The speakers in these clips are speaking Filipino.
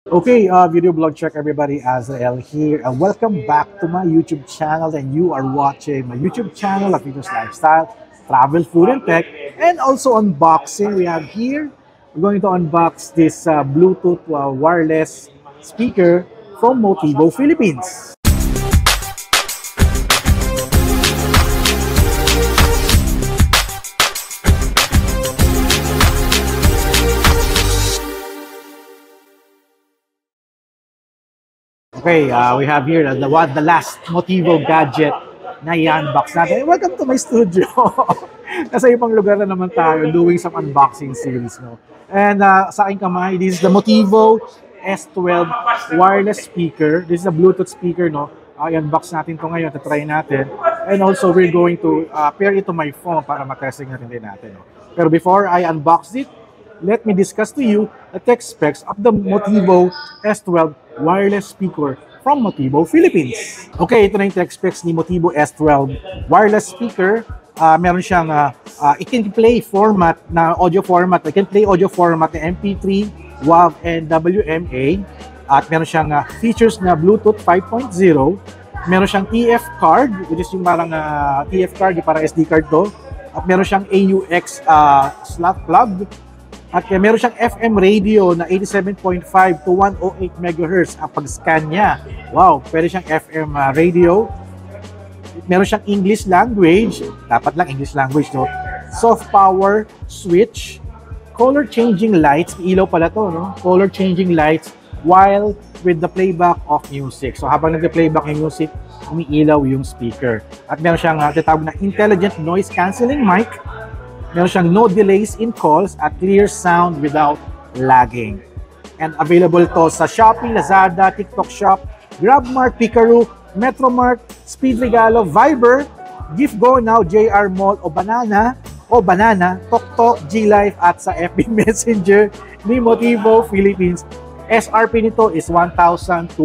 Okay, video blog check everybody, Azrael here, and welcome back to my YouTube channel. And you are watching my YouTube channel of Venus Lifestyle, Travel, Food, and Tech, and also unboxing. We have here, we're going to unbox this Bluetooth wireless speaker from Motivo, Philippines. Okay, we have here the last Motivo gadget na i-unbox natin. Welcome to my studio. Nasa ibang lugar na naman tayo doing some unboxing series. No? And sa aking kamay, this is the Motivo S12 wireless speaker. This is a Bluetooth speaker. No? I-unbox natin to ngayon, try natin. And also, we're going to pair it to my phone para matesting natin din natin. No? Pero before I unbox it, let me discuss to you the tech specs of the Motivo S12 wireless speaker from Motivo, Philippines. Okay, ito na yung tech specs ni Motivo S12 wireless speaker. Meron siyang it can play format na audio format. It can play audio format na MP3, WAV, and WMA. At meron siyang features na Bluetooth 5.0. Meron siyang TF card, which is yung parang TF card, yung parang SD card to. At meron siyang AUX slot plug. At meron siyang FM radio na 87.5 to 108 MHz ang pag-scan niya. Wow, pwede siyang FM radio. Meron siyang English language. Dapat lang English language, no? Soft power switch. Color changing lights. Ilaw pala to, no? Color changing lights while with the playback of music. So habang nag-playback yung music, umiilaw yung speaker. At meron siyang tinatawag na intelligent noise cancelling mic. Meron siyang no delays in calls at clear sound without lagging. And available to sa Shopee, Lazada, TikTok Shop, GrabMart, Picaru, Metromart, Speed Regalo, Viber, Gift Go Now, JR Mall o Banana, TokTok, G-Life at sa FB Messenger ni Motivo Philippines. SRP nito is 1,200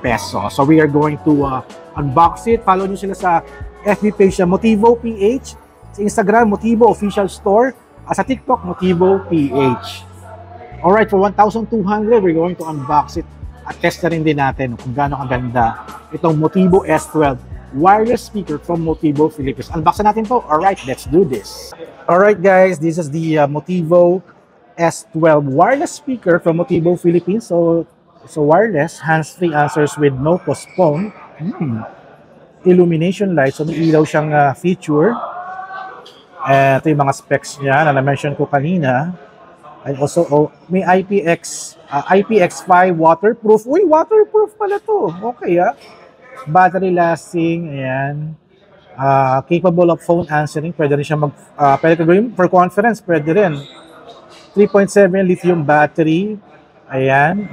pesos. So we are going to unbox it. Follow nyo sila sa FB page na Motivo PH. Sa Instagram, Motivo Official Store. Sa TikTok, Motivo PH. Alright, for 1,200, we're going to unbox it. At test na rin din natin kung gaano kaganda itong Motivo S12 wireless speaker from Motivo Philippines. Unboxin natin to. Alright, let's do this. Alright guys, this is the Motivo S12 wireless speaker from Motivo Philippines. So wireless, hands-free answers with no postpone. Illumination light. So may ilaw siyang feature. Ito yung mga specs niya na na-mention ko kanina. And also, may IPX5 waterproof. Uy, waterproof pala to. Okay, battery lasting, ayan. Capable of phone answering. Pwede rin siya pwede gawin for conference, pwede rin. 3.7 lithium battery. Ayan.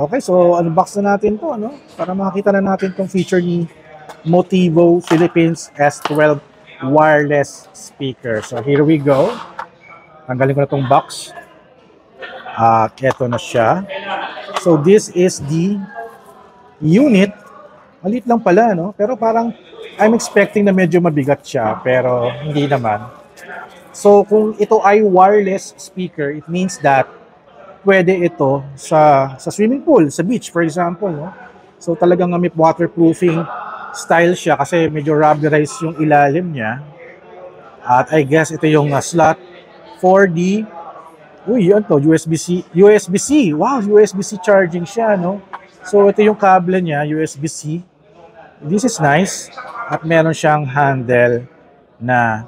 Okay, so unbox na natin to, no? Para makakita na natin tong feature ni Motivo Philippines S12 wireless speaker. So here we go. Tanggalin ko na tong box. Ito na siya. So this is the unit. Maliit lang pala, no? Pero parang I'm expecting na medyo mabigat siya, pero hindi naman. So kung ito ay wireless speaker, it means that pwede ito sa swimming pool, sa beach for example, no? So talagang may waterproofing style siya kasi medyo rubberized yung ilalim niya. At I guess ito yung slot for the yan to, USB-C. Wow, USB-C charging siya, no? So ito yung kable niya, USB-C. This is nice. At meron siyang handle na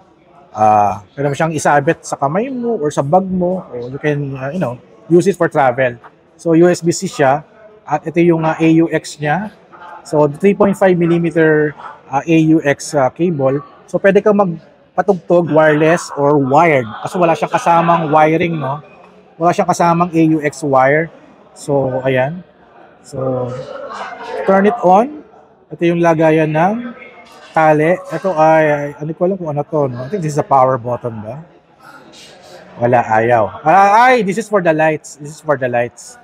pwede mo siyang isabit sa kamay mo or sa bag mo, or you can use it for travel. So USB-C siya. At ito yung AUX niya. So 3.5mm AUX cable. So pwede kang magpatugtog wireless or wired. Kasi wala siyang kasamang wiring, no? Wala siyang kasamang AUX wire. So ayan. So turn it on. Ito yung lagayan ng tali. Ito ay ano ko alam kung ano to, no? I think this is a power button ba? Wala, ayaw. This is for the lights. This is for the lights.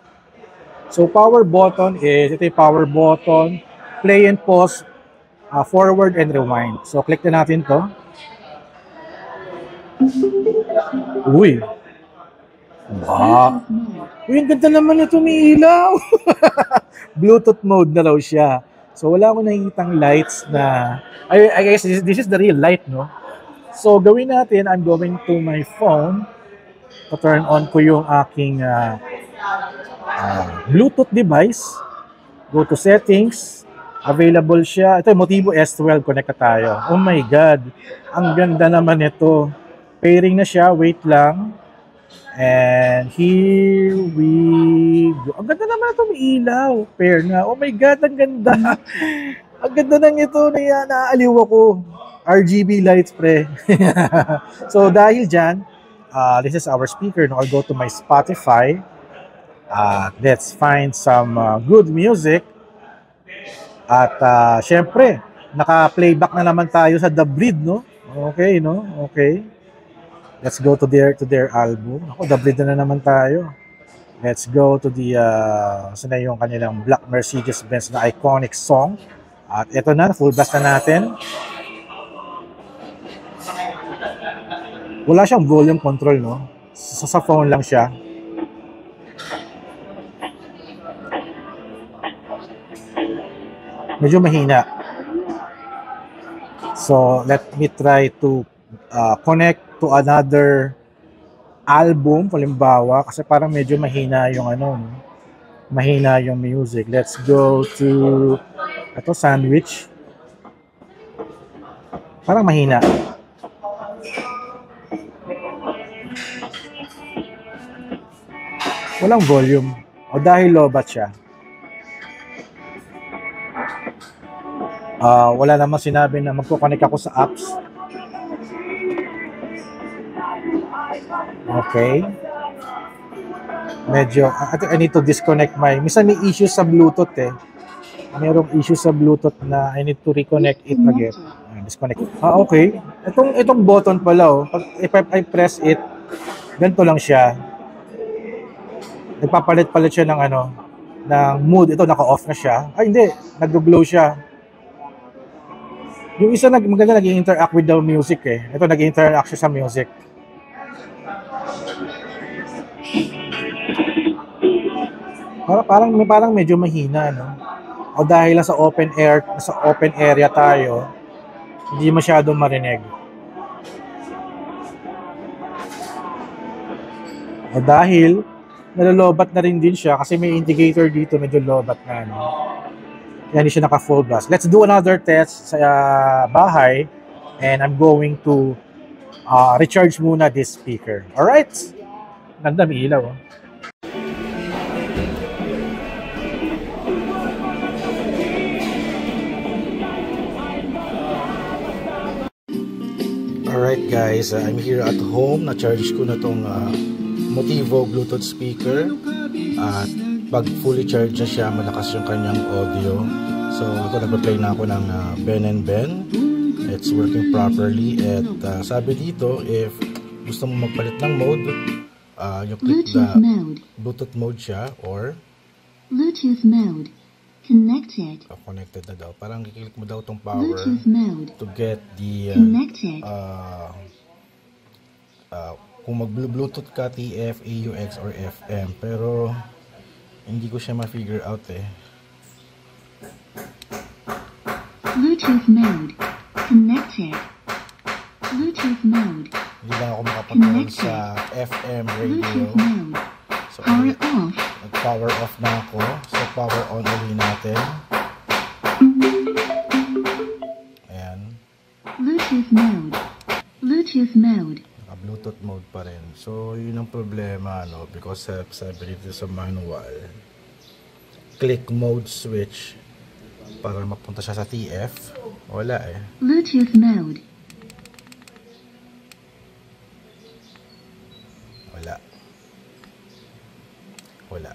So power button is, ito yung power button, play and pause, forward and rewind. So click na natin to. Uy. Ba? Uy, ang ganda naman ito, may ilaw. Bluetooth mode na raw siya. So wala akong nakikitang lights na, I guess this is the real light, no? So gawin natin, I'm going to my phone to turn on ko yung aking Bluetooth device. Go to settings. Available siya. Ito, Motivo S12. Connect ka tayo. Oh my God. Ang ganda naman ito. Pairing na siya. Wait lang. And here we go. Ang ganda naman ito. May ilaw. Pair na. Oh my God. Ang ganda. Ang ganda ng ito. Naaaliw ako. RGB lights, pre. So, dahil dyan, this is our speaker. No? I'll go to my Spotify. Let's find some good music. At syempre, naka-playback na naman tayo sa The Breed, no? Okay, no? Okay. Let's go to their album. Ako, The Breed na naman tayo. Let's go to the saan na yung kanilang Black Mercedes-Benz na iconic song. At ito na, full blast na natin. Wala siyang volume control, no? Sa phone lang siya. Medyo mahina. So, let me try to connect to another album, halimbawa, kasi parang medyo mahina yung ano, no? Mahina yung music. Let's go to ito, Sandwich. Parang mahina. Walang volume. O dahil lobat siya. Wala namang sinabi na magko-connect ako sa apps. Okay. Medyo, I need to disconnect minsan may issue sa Bluetooth eh. Merong issue sa Bluetooth na I need to reconnect it again. Disconnect. Okay. Itong button pala, oh. Pag I press it, ganito lang siya. Nagpapalit-palit siya ng ng mood. Ito, naka-off na siya. Ay, hindi. Nag-glow siya. Yung isa maganda nag-interact with the music eh. Ito nag-interact siya sa music. Parang medyo mahina, no? O dahil lang sa open area tayo, hindi masyadong marinig. O dahil nalolobat na rin din siya kasi may indicator dito, medyo lobat na, no? Kaya hindi siya naka-full blast. Let's do another test sa bahay and I'm going to recharge muna this speaker. Alright? Ganda, may ilaw. Oh. Alright guys, I'm here at home. Na-charge ko na tong Motivo Bluetooth speaker. At pag fully charged na siya, malakas yung kanyang audio. So ito, nag-play na ako ng Ben and Ben. It's working properly. At sabi dito, if gusto mo magpalit ng mode, you click the Bluetooth mode siya or Bluetooth mode connected. Connected na daw. Parang kiklik mo daw tong power to get the kung mag-Bluetooth ka, TF, AUX, or FM. Pero hindi ko siya ma-figure out eh. Bluetooth mode connected. Bluetooth mode. Hindi lang ako makapatunod sa FM radio. Bluetooth mode. So, Power off. Nag-power off na ako. So, power on ulit natin. Ayan. Bluetooth mode. Bluetooth mode. Naka-Bluetooth mode pa rin. So, yun ang problema, no? Because sabi dito sa manual, click mode switch para mapunta siya sa TF. Wala eh. Bluetooth mode. Wala.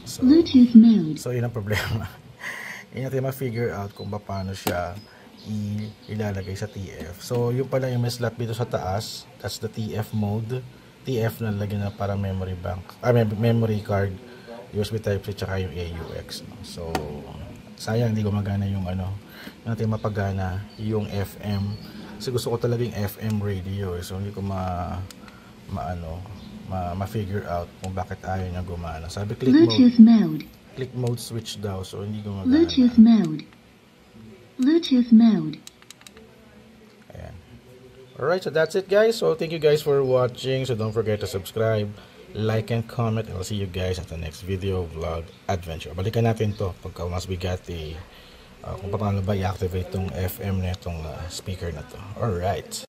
So, Bluetooth mode. So, yun ang problema. Hindi natin ma-figure out kung paano siya ilalagay sa TF. So, yung pala yung may slot dito sa taas. That's the TF mode. TF na lagyan na para memory bank. Memory card. USB Type-C tsaka yung AUX. No? So, sayang hindi gumagana yung hindi natin mapagana yung FM. Kasi gusto ko talaga yung FM radio. So, hindi ko ma-figure out kung bakit ayaw niya gumana. Sabi click Bluetooth mode. mode. Click mode switch daw, so hindi gumagana. Bluetooth mode. Bluetooth mode. Ayan. Alright, so that's it guys. So thank you guys for watching. So don't forget to subscribe, like, and comment. And I'll see you guys at the next video, vlog, adventure. Balikan natin to pagka mas bigati kung paano ba i-activate tong FM na itong speaker na to. Alright.